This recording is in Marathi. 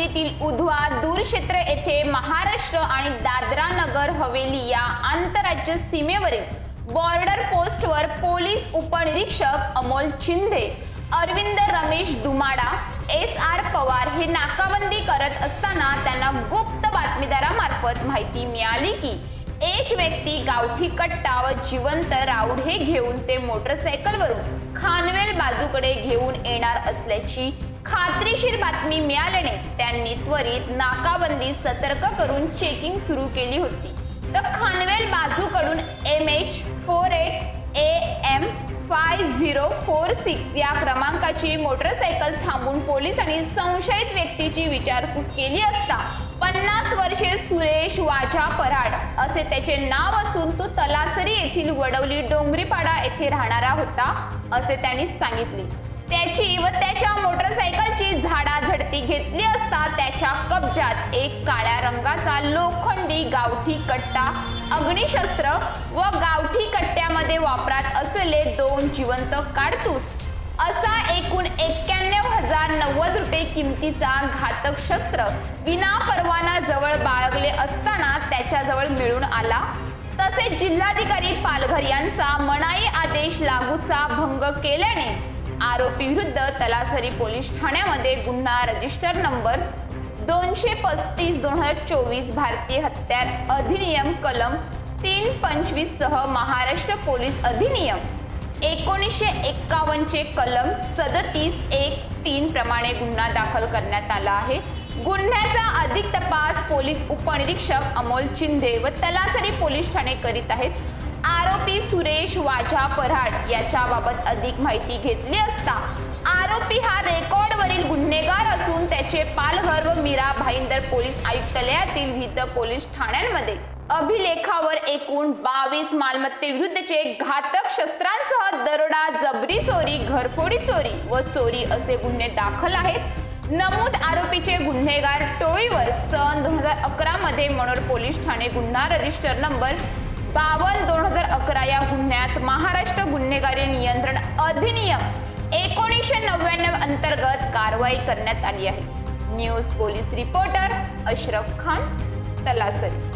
हद्दीतील उधवा दूरक्षेत्र येथे महाराष्ट्र आणि दादरा नगर हवेली या आंतरराज्य सीमेवरील बॉर्डर पोस्टवर पोलीस उपनिरीक्षक अमोल चिंदे, अरविंद रमेश दुमाडा, SR पवार हे नाकाबंदी करत असताना त्यांना गुप्त बातमीदारामार्फत माहिती मिळाली की एक व्यक्ती गावठी कट्टा व जिवंत राऊढे घेऊन ते मोटरसायकलवरून खानवेल बाजूकडे घेऊन येणार असल्याची खात्रीशीर बातमी मिळाल्याने त्यांनी त्वरित नाकाबंदी सतर्क करून चेकिंग सुरू केली होती। तर खानवेल बाजूकडून MH 48 AM 5046 या क्रमांकाची मोटरसायकल थांबून पोलिसांनी संशयित व्यक्तीची विचारपूस केली असता 50 वर्षे सुरेश वाजा पराड असे त्याचे नाव असून तो तलासरी येथील वडवली डोंगरीपाडा येथे राहणारा होता असे त्यांनी सांगितले। त्याची व त्याच्या मोटरसायकलची झाडाझडती घेतली असता त्याच्या कब्जात एक काळ्या रंगाचा लोखंडी गावठी कट्टा, अग्निशस्त्र व गावठी कट्ट्यामध्ये वापरात असलेले 2 जिवंत काडतूस असा एकूण 91,090 रुपये किमतीचा घातक शस्त्र विना परवाना जवळ बाळगले असताना त्याच्याजवळ मिळून आला। तसेच जिल्हाधिकारी पालघर यांचा मनाई आदेश लागूचा भंग केल्याने आरोपी विरुद्ध तलासरी पोलीस ठाण्यामध्ये गुन्हा रजिस्टर नंबर 235/2024 भारतीय हत्यार अधिनियम कलम 325 सह महाराष्ट्र पोलीस अधिनियम 1951 चे कलम 37(1)(3) प्रमाणे गुन्हा दाखल करण्यात आला आहे। गुन्ह्याचा अधिक तपास पोलीस उपनिरीक्षक अमोल चिंदे व तलासरी पोलीस ठाणे करीत आहेत। आरोपी सुरेश वाजा पराड याच्याबाबत अधिक माहिती घेतली असता आरोपी हा रेकॉर्डवरील गुन्हेगार असून त्याचे पालघर व मीरा भाईंदर पोलीस आयुक्तालयातील विविध पोलीस ठाण्यांमध्ये अभिलेखावर एकूण 22 मालमत्तेविरुद्धचे घातक शस्त्रांसह दरोडा, जबरी चोरी, घरफोडी चोरी व चोरी असे गुन्हे दाखल आहेत। नमूद आरोपीचे गुन्हेगार टोळीवर सन 2011 मध्ये मनोर पोलीस ठाणे गुन्हा रजिस्टर नंबर 52/2011 या गुन्ह्यात महाराष्ट्र गुन्हेगारी नियंत्रण अधिनियम 1999 अंतर्गत कारवाई करण्यात आली आहे। News police reporter Ashraf Khan, Talasari.